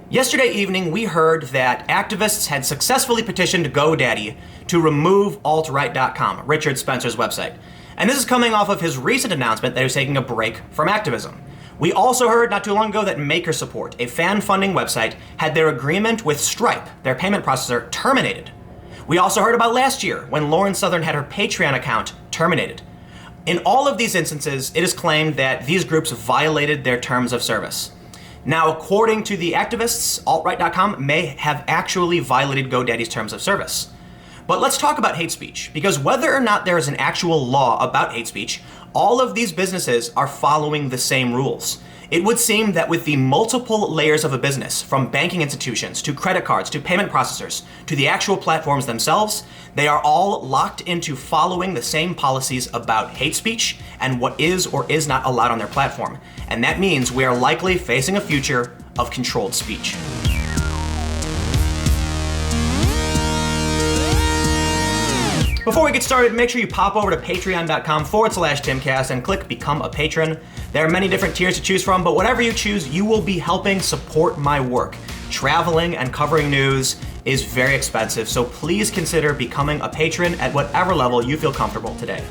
Yesterday evening, we heard that activists had successfully petitioned GoDaddy to remove AltRight.com, Richard Spencer's website. And this is coming off of his recent announcement that he was taking a break from activism. We also heard not too long ago that Maker Support, a fan-funding website, had their agreement with Stripe, their payment processor, terminated. We also heard about last year when Lauren Southern had her Patreon account terminated. In all of these instances, it is claimed that these groups violated their terms of service. Now, according to the activists, AltRight.com may have actually violated GoDaddy's terms of service. But let's talk about hate speech, because whether or not there is an actual law about hate speech, all of these businesses are following the same rules. It would seem that with the multiple layers of a business, from banking institutions to credit cards to payment processors to the actual platforms themselves, they are all locked into following the same policies about hate speech and what is or is not allowed on their platform. And that means we are likely facing a future of controlled speech. Before we get started, make sure you pop over to patreon.com/Timcast and click Become a Patron. There are many different tiers to choose from, but whatever you choose, you will be helping support my work. Traveling and covering news is very expensive, so please consider becoming a patron at whatever level you feel comfortable today.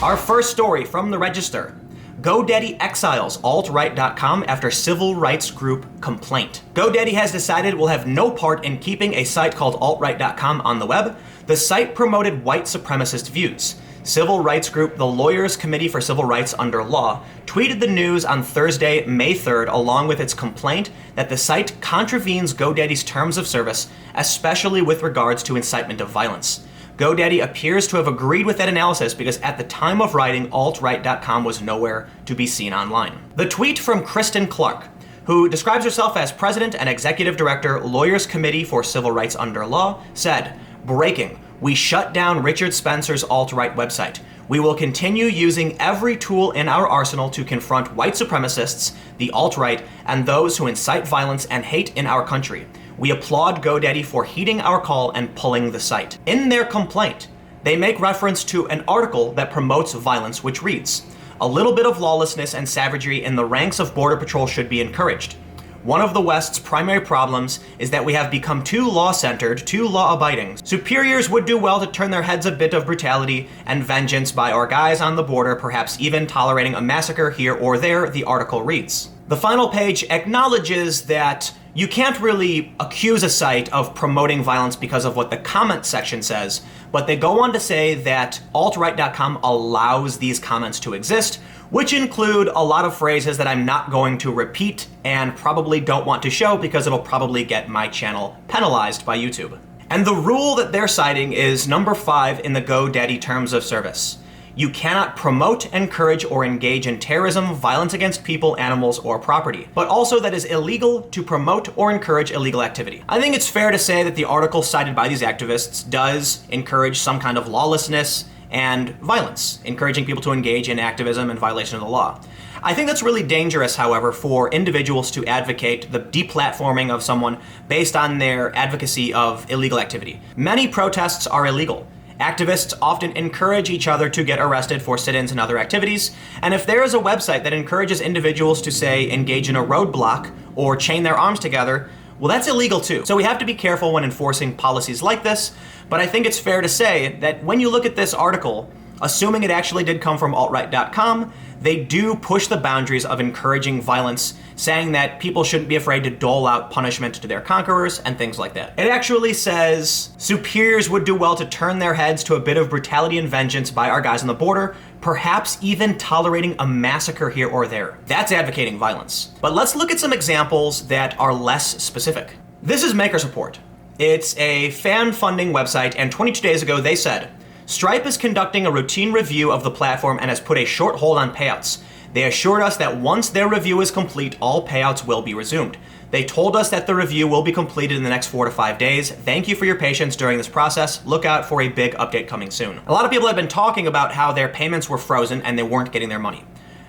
Our first story from the Register. GoDaddy exiles AltRight.com after civil rights group complaint. GoDaddy has decided it will have no part in keeping a site called AltRight.com on the web. The site promoted white supremacist views. Civil rights group the Lawyers Committee for Civil Rights Under Law tweeted the news on Thursday, May 3rd, along with its complaint that the site contravenes GoDaddy's terms of service, especially with regards to incitement of violence. GoDaddy appears to have agreed with that analysis because at the time of writing, AltRight.com was nowhere to be seen online. The tweet from Kristen Clark, who describes herself as President and Executive Director, Lawyers Committee for Civil Rights Under Law, said, "Breaking. We shut down Richard Spencer's AltRight website. We will continue using every tool in our arsenal to confront white supremacists, the alt-right, and those who incite violence and hate in our country. We applaud GoDaddy for heeding our call and pulling the site." In their complaint, they make reference to an article that promotes violence, which reads, "A little bit of lawlessness and savagery in the ranks of Border Patrol should be encouraged. One of the West's primary problems is that we have become too law-centered, too law-abiding. Superiors would do well to turn their heads a bit of brutality and vengeance by our guys on the border, perhaps even tolerating a massacre here or there," the article reads. The final page acknowledges that you can't really accuse a site of promoting violence because of what the comment section says, but they go on to say that AltRight.com allows these comments to exist, which include a lot of phrases that I'm not going to repeat and probably don't want to show because it'll probably get my channel penalized by YouTube. And the rule that they're citing is number 5 in the GoDaddy Terms of Service. You cannot promote, encourage, or engage in terrorism, violence against people, animals, or property, but also that is illegal to promote or encourage illegal activity. I think it's fair to say that the article cited by these activists does encourage some kind of lawlessness and violence, encouraging people to engage in activism and violation of the law. I think that's really dangerous, however, for individuals to advocate the deplatforming of someone based on their advocacy of illegal activity. Many protests are illegal. Activists often encourage each other to get arrested for sit-ins and other activities, and if there is a website that encourages individuals to, say, engage in a roadblock or chain their arms together, well, that's illegal too. So we have to be careful when enforcing policies like this, but I think it's fair to say that when you look at this article, assuming it actually did come from AltRight.com, they do push the boundaries of encouraging violence, saying that people shouldn't be afraid to dole out punishment to their conquerors and things like that. It actually says, superiors would do well to turn their heads to a bit of brutality and vengeance by our guys on the border, perhaps even tolerating a massacre here or there. That's advocating violence. But let's look at some examples that are less specific. This is Maker Support. It's a fan-funding website, and 22 days ago they said, Stripe is conducting a routine review of the platform and has put a short hold on payouts. They assured us that once their review is complete, all payouts will be resumed. They told us that the review will be completed in the next 4 to 5 days. Thank you for your patience during this process. Look out for a big update coming soon. A lot of people have been talking about how their payments were frozen and they weren't getting their money.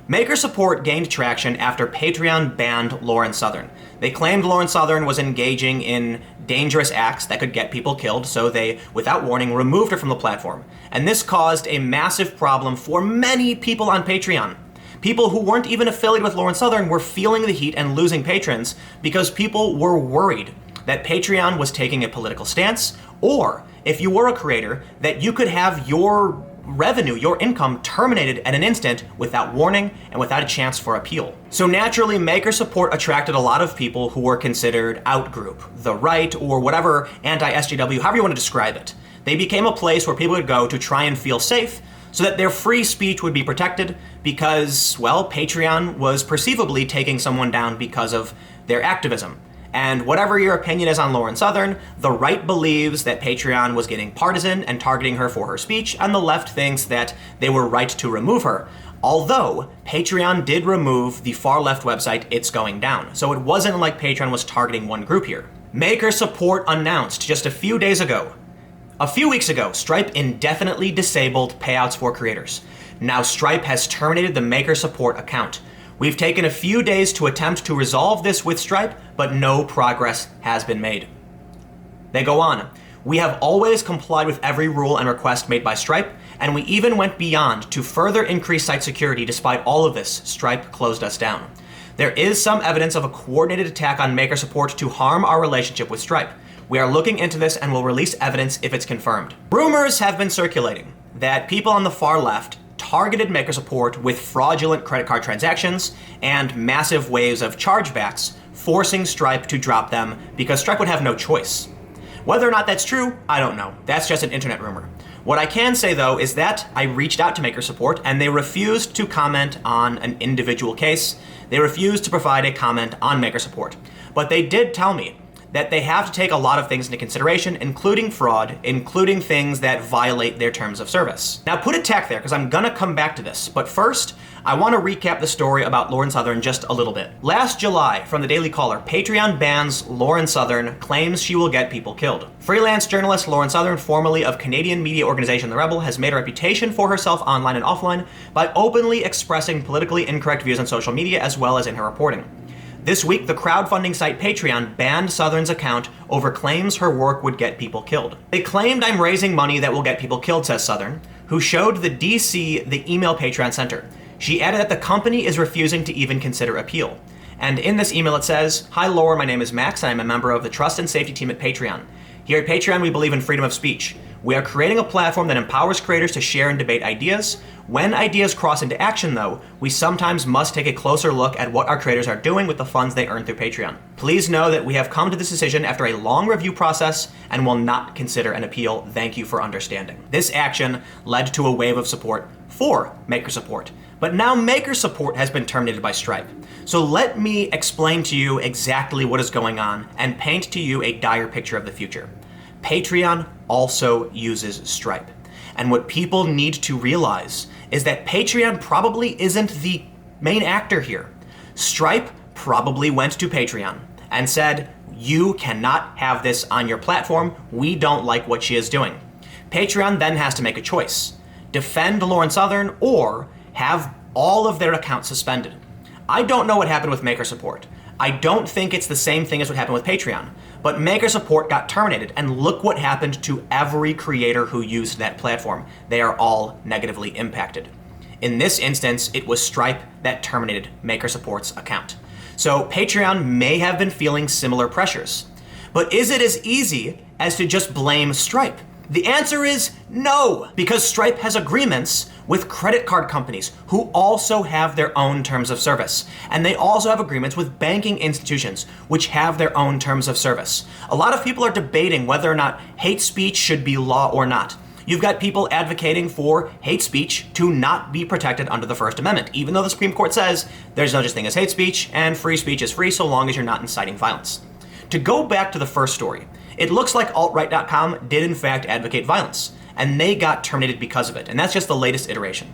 Maker Support gained traction after Patreon banned Lauren Southern. They claimed Lauren Southern was engaging in dangerous acts that could get people killed, so they, without warning, removed her from the platform. And this caused a massive problem for many people on Patreon. People who weren't even affiliated with Lauren Southern were feeling the heat and losing patrons because people were worried that Patreon was taking a political stance, or if you were a creator, that you could have your revenue, your income terminated at an instant without warning and without a chance for appeal. So naturally, maker support attracted a lot of people who were considered outgroup, the right, or whatever anti-SJW, however you want to describe it. They became a place where people would go to try and feel safe so that their free speech would be protected because, well, Patreon was perceivably taking someone down because of their activism. And whatever your opinion is on Lauren Southern, the right believes that Patreon was getting partisan and targeting her for her speech, and the left thinks that they were right to remove her. Although, Patreon did remove the far-left website It's Going Down, so it wasn't like Patreon was targeting one group here. Maker support announced just a few weeks ago, Stripe indefinitely disabled payouts for creators. Now Stripe has terminated the Maker support account. We've taken a few days to attempt to resolve this with Stripe, but no progress has been made. They go on. We have always complied with every rule and request made by Stripe, and we even went beyond to further increase site security. Despite all of this, Stripe closed us down. There is some evidence of a coordinated attack on Maker support to harm our relationship with Stripe. We are looking into this and will release evidence if it's confirmed. Rumors have been circulating that people on the far left targeted Maker support with fraudulent credit card transactions and massive waves of chargebacks, forcing Stripe to drop them because Stripe would have no choice. Whether or not that's true, I don't know. That's just an internet rumor. What I can say though is that I reached out to Maker support and they refused to comment on an individual case. They refused to provide a comment on Maker support. But they did tell me that they have to take a lot of things into consideration, including fraud, including things that violate their terms of service. Now put a tack there, because I'm gonna come back to this, but first, I wanna recap the story about Lauren Southern just a little bit. Last July, from the Daily Caller, Patreon bans Lauren Southern, claims she will get people killed. Freelance journalist Lauren Southern, formerly of Canadian media organization The Rebel, has made a reputation for herself online and offline by openly expressing politically incorrect views on social media as well as in her reporting. This week, the crowdfunding site Patreon banned Southern's account over claims her work would get people killed. They claimed I'm raising money that will get people killed, says Southern, who showed the DC the email Patreon sent her. She added that the company is refusing to even consider appeal. And in this email it says, "Hi Laura, my name is Max and I'm a member of the Trust and Safety team at Patreon. Here at Patreon, we believe in freedom of speech. We are creating a platform that empowers creators to share and debate ideas. When ideas cross into action, though, we sometimes must take a closer look at what our creators are doing with the funds they earn through Patreon. Please know that we have come to this decision after a long review process and will not consider an appeal. Thank you for understanding." This action led to a wave of support for Maker support. But now Maker support has been terminated by Stripe. So let me explain to you exactly what is going on and paint to you a dire picture of the future. Patreon also uses Stripe. And what people need to realize is that Patreon probably isn't the main actor here. Stripe probably went to Patreon and said, "You cannot have this on your platform. We don't like what she is doing." Patreon then has to make a choice: defend Lauren Southern or have all of their accounts suspended. I don't know what happened with Maker support. I don't think it's the same thing as what happened with Patreon, but Maker support got terminated, and look what happened to every creator who used that platform. They are all negatively impacted. In this instance, it was Stripe that terminated Maker support's account. So Patreon may have been feeling similar pressures. But is it as easy as to just blame Stripe? The answer is no, because Stripe has agreements with credit card companies who also have their own terms of service. And they also have agreements with banking institutions which have their own terms of service. A lot of people are debating whether or not hate speech should be law or not. You've got people advocating for hate speech to not be protected under the First Amendment, even though the Supreme Court says there's no such thing as hate speech and free speech is free so long as you're not inciting violence. To go back to the first story, it looks like AltRight.com did in fact advocate violence, and they got terminated because of it, and that's just the latest iteration.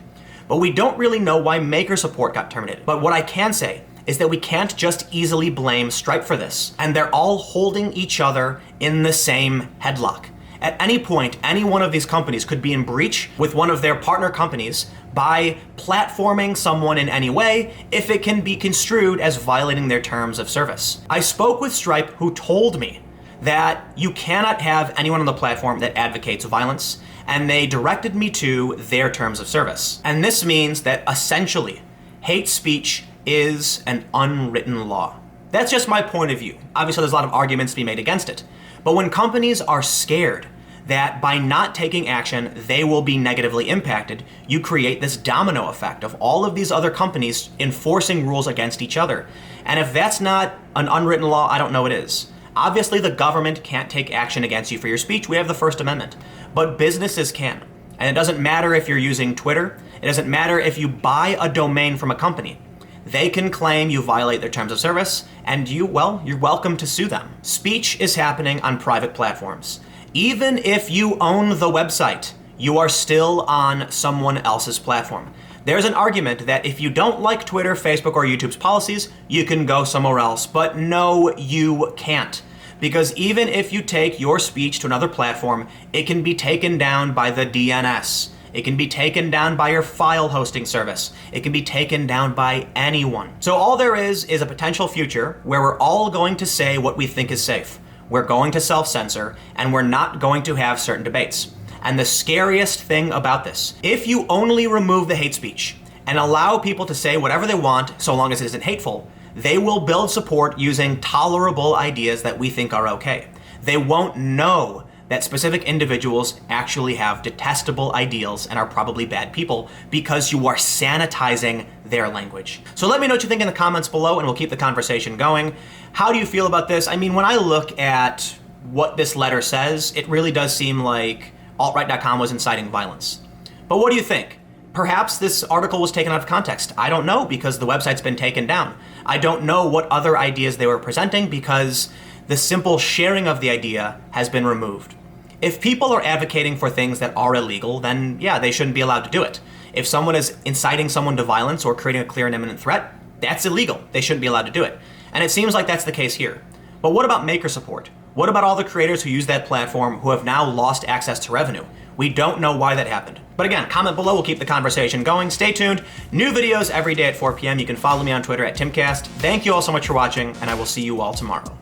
But we don't really know why Maker support got terminated. But what I can say is that we can't just easily blame Stripe for this, and they're all holding each other in the same headlock. At any point, any one of these companies could be in breach with one of their partner companies by platforming someone in any way if it can be construed as violating their terms of service. I spoke with Stripe, who told me that you cannot have anyone on the platform that advocates violence, and they directed me to their terms of service. And this means that essentially, hate speech is an unwritten law. That's just my point of view. Obviously, there's a lot of arguments to be made against it. But when companies are scared that by not taking action, they will be negatively impacted, you create this domino effect of all of these other companies enforcing rules against each other. And if that's not an unwritten law, I don't know what is. Obviously, the government can't take action against you for your speech. We have the First Amendment. But businesses can. And it doesn't matter if you're using Twitter. It doesn't matter if you buy a domain from a company. They can claim you violate their terms of service, and you're welcome to sue them. Speech is happening on private platforms. Even if you own the website, you are still on someone else's platform. There's an argument that if you don't like Twitter, Facebook, or YouTube's policies, you can go somewhere else. But no, you can't. Because even if you take your speech to another platform, it can be taken down by the DNS. It can be taken down by your file hosting service. It can be taken down by anyone. So all there is a potential future where we're all going to say what we think is safe. We're going to self-censor, and we're not going to have certain debates. And the scariest thing about this, if you only remove the hate speech and allow people to say whatever they want so long as it isn't hateful, they will build support using tolerable ideas that we think are okay. They won't know that specific individuals actually have detestable ideals and are probably bad people because you are sanitizing their language. So let me know what you think in the comments below, and we'll keep the conversation going. How do you feel about this? I mean, when I look at what this letter says, it really does seem like AltRight.com was inciting violence. But what do you think? Perhaps this article was taken out of context. I don't know, because the website's been taken down. I don't know what other ideas they were presenting because the simple sharing of the idea has been removed. If people are advocating for things that are illegal, then yeah, they shouldn't be allowed to do it. If someone is inciting someone to violence or creating a clear and imminent threat, that's illegal. They shouldn't be allowed to do it. And it seems like that's the case here. But what about maker support? What about all the creators who use that platform who have now lost access to revenue? We don't know why that happened. But again, comment below, we'll keep the conversation going. Stay tuned. New videos every day at 4 p.m. You can follow me on Twitter at Timcast. Thank you all so much for watching, and I will see you all tomorrow.